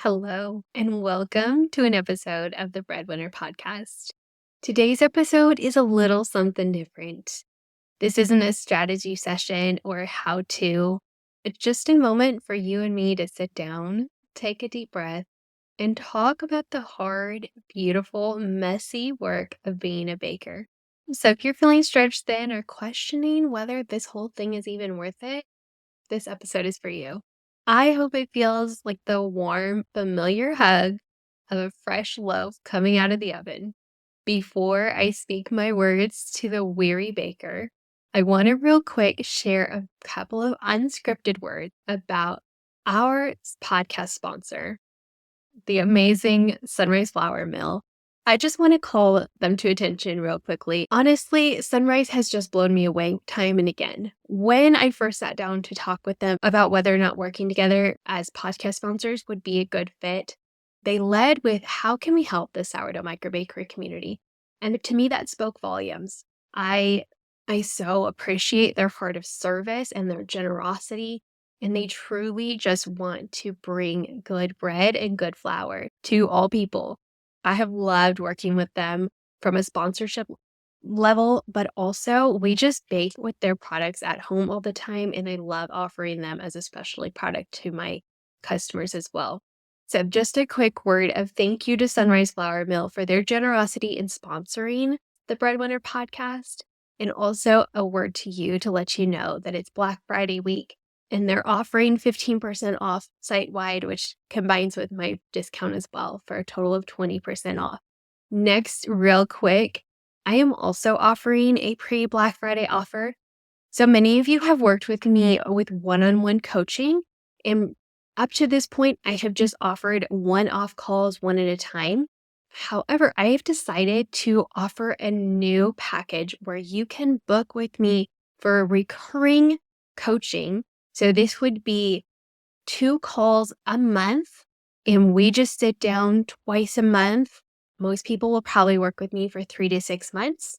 Hello, and welcome to an episode of the Breadwinner Podcast. Today's episode is a little something different. This isn't a strategy session or a how to. It's just a moment for you and me to sit down, take a deep breath, and talk about the hard, beautiful, messy work of being a baker. So if you're feeling stretched thin or questioning whether this whole thing is even worth it, this episode is for you. I hope it feels like the warm, familiar hug of a fresh loaf coming out of the oven. Before I speak my words to the weary baker, I want to real quick share a couple of unscripted words about our podcast sponsor, the amazing Sunrise Flour Mill. I just want to call them to attention real quickly. Honestly, Sunrise has just blown me away time and again. When I first sat down to talk with them about whether or not working together as podcast sponsors would be a good fit, they led with how can we help the sourdough microbakery community? And to me, that spoke volumes. I so appreciate their heart of service and their generosity, and they truly just want to bring good bread and good flour to all people. I have loved working with them from a sponsorship level, but also we just bake with their products at home all the time, and I love offering them as a specialty product to my customers as well. So just a quick word of thank you to Sunrise Flour Mill for their generosity in sponsoring the Breadwinner podcast, and also a word to you to let you know that it's Black Friday week and they're offering 15% off site-wide, which combines with my discount as well for a total of 20% off. Next, real quick, I am also offering a pre-Black Friday offer. So many of you have worked with me with one-on-one coaching, and up to this point, I have just offered one-off calls one at a time. However, I have decided to offer a new package where you can book with me for recurring coaching. So this would be 2 calls a month, and we just sit down twice a month. Most people will probably work with me for 3 to 6 months,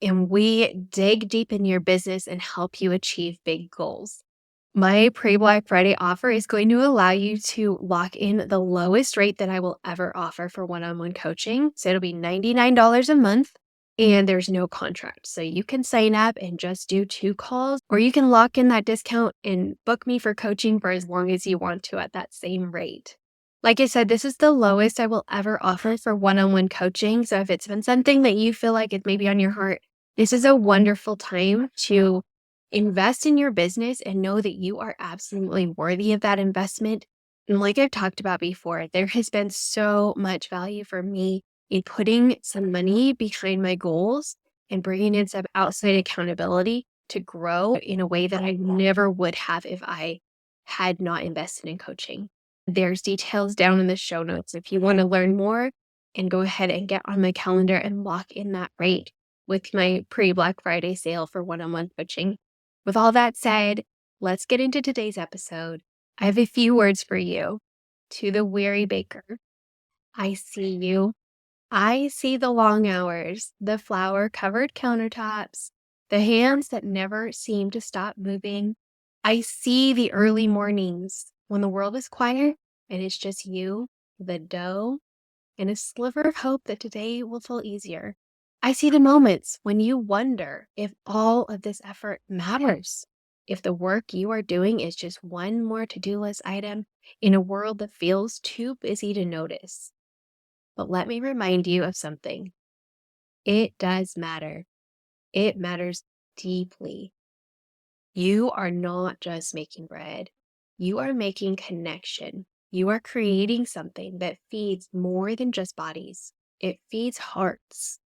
and we dig deep in your business and help you achieve big goals. My pre-Black Friday offer is going to allow you to lock in the lowest rate that I will ever offer for one-on-one coaching. So it'll be $99 a month. And there's no contract. So you can sign up and just do 2 calls, or you can lock in that discount and book me for coaching for as long as you want to at that same rate. Like I said, this is the lowest I will ever offer for one-on-one coaching. So if it's been something that you feel like it's maybe on your heart, this is a wonderful time to invest in your business and know that you are absolutely worthy of that investment. And like I've talked about before, there has been so much value for me in putting some money behind my goals and bringing in some outside accountability to grow in a way that I never would have if I had not invested in coaching. There's details down in the show notes if you want to learn more, and go ahead and get on my calendar and lock in that rate with my pre-Black Friday sale for one-on-one coaching. With all that said, let's get into today's episode. I have a few words for you. To the weary baker, I see you. I see the long hours, the flour-covered countertops, the hands that never seem to stop moving. I see the early mornings when the world is quiet and it's just you, the dough, and a sliver of hope that today will feel easier. I see the moments when you wonder if all of this effort matters, if the work you are doing is just one more to-do list item in a world that feels too busy to notice. But let me remind you of something. It does matter. It matters deeply. You are not just making bread. You are making connection. You are creating something that feeds more than just bodies. It feeds hearts.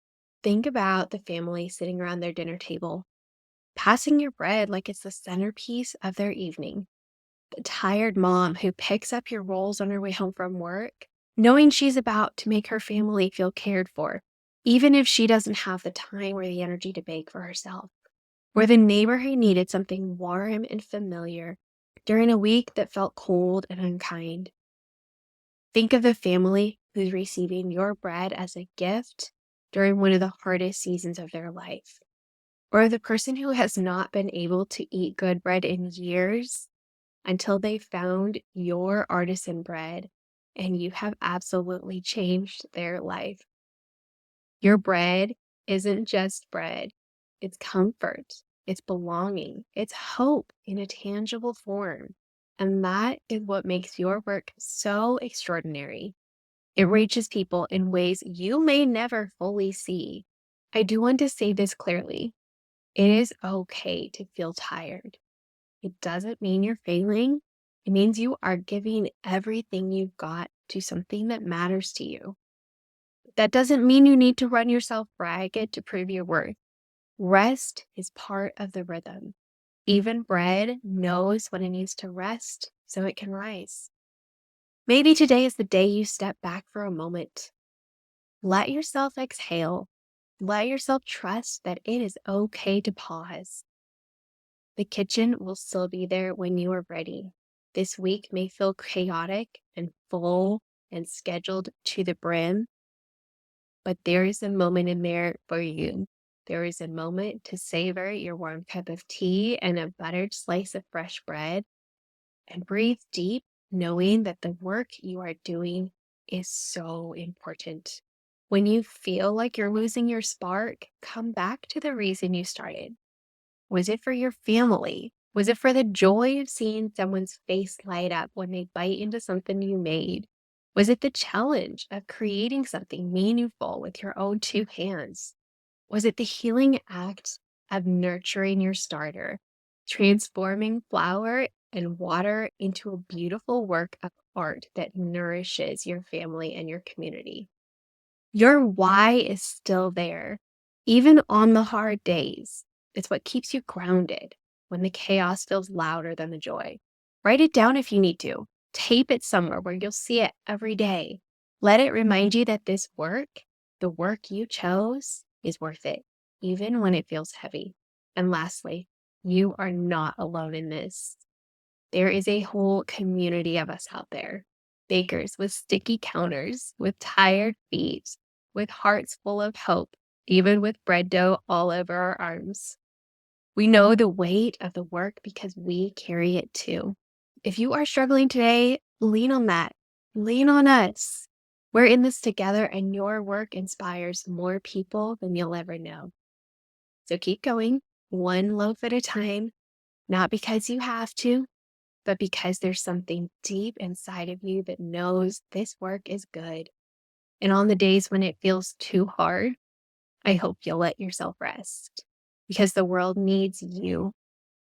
Think about the family sitting around their dinner table, passing your bread like it's the centerpiece of their evening. The tired mom who picks up your rolls on her way home from work, knowing she's about to make her family feel cared for, even if she doesn't have the time or the energy to bake for herself. Or the neighbor who needed something warm and familiar during a week that felt cold and unkind. Think of the family who's receiving your bread as a gift during one of the hardest seasons of their life. Or the person who has not been able to eat good bread in years until they found your artisan bread and you have absolutely changed their life. Your bread isn't just bread, it's comfort, it's belonging, it's hope in a tangible form. And that is what makes your work so extraordinary. It reaches people in ways you may never fully see. I do want to say this clearly. It is okay to feel tired. It doesn't mean you're failing. It means you are giving everything you've got to something that matters to you. That doesn't mean you need to run yourself ragged to prove your worth. Rest is part of the rhythm. Even bread knows when it needs to rest so it can rise. Maybe today is the day you step back for a moment. Let yourself exhale. Let yourself trust that it is okay to pause. The kitchen will still be there when you are ready. This week may feel chaotic and full and scheduled to the brim, but there is a moment in there for you. There is a moment to savor your warm cup of tea and a buttered slice of fresh bread, and breathe deep, knowing that the work you are doing is so important. When you feel like you're losing your spark, come back to the reason you started. Was it for your family? Was it for the joy of seeing someone's face light up when they bite into something you made? Was it the challenge of creating something meaningful with your own two hands? Was it the healing act of nurturing your starter, transforming flour and water into a beautiful work of art that nourishes your family and your community? Your why is still there, even on the hard days. It's what keeps you grounded when the chaos feels louder than the joy. Write it down if you need to. Tape it somewhere where you'll see it every day. Let it remind you that this work, the work you chose, is worth it, even when it feels heavy. And lastly, you are not alone in this. There is a whole community of us out there. Bakers with sticky counters, with tired feet, with hearts full of hope, even with bread dough all over our arms. We know the weight of the work because we carry it too. If you are struggling today, lean on that. Lean on us. We're in this together, and your work inspires more people than you'll ever know. So keep going, one loaf at a time, not because you have to, but because there's something deep inside of you that knows this work is good. And on the days when it feels too hard, I hope you'll let yourself rest, because the world needs you,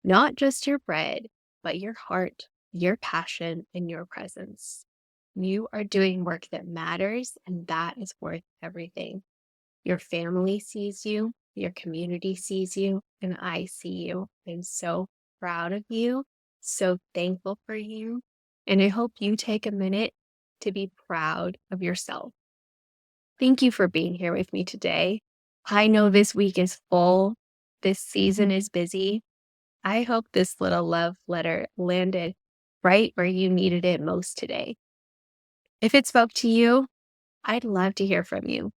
not just your bread, but your heart, your passion, and your presence. You are doing work that matters, and that is worth everything. Your family sees you, your community sees you, and I see you. I'm so proud of you, so thankful for you, and I hope you take a minute to be proud of yourself. Thank you for being here with me today. I know this week is full, this season is busy. I hope this little love letter landed right where you needed it most today. If it spoke to you, I'd love to hear from you.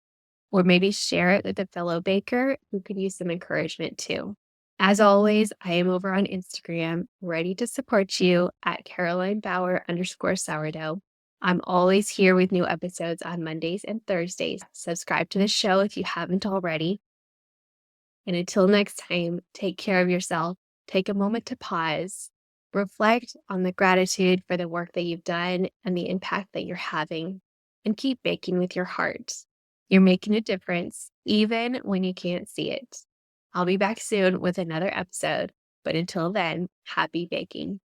Or maybe share it with a fellow baker who could use some encouragement too. As always, I am over on Instagram, ready to support you at CarolineBauer_sourdough. I'm always here with new episodes on Mondays and Thursdays. Subscribe to the show if you haven't already. And until next time, take care of yourself. Take a moment to pause, reflect on the gratitude for the work that you've done and the impact that you're having, and keep baking with your heart. You're making a difference, even when you can't see it. I'll be back soon with another episode, but until then, happy baking.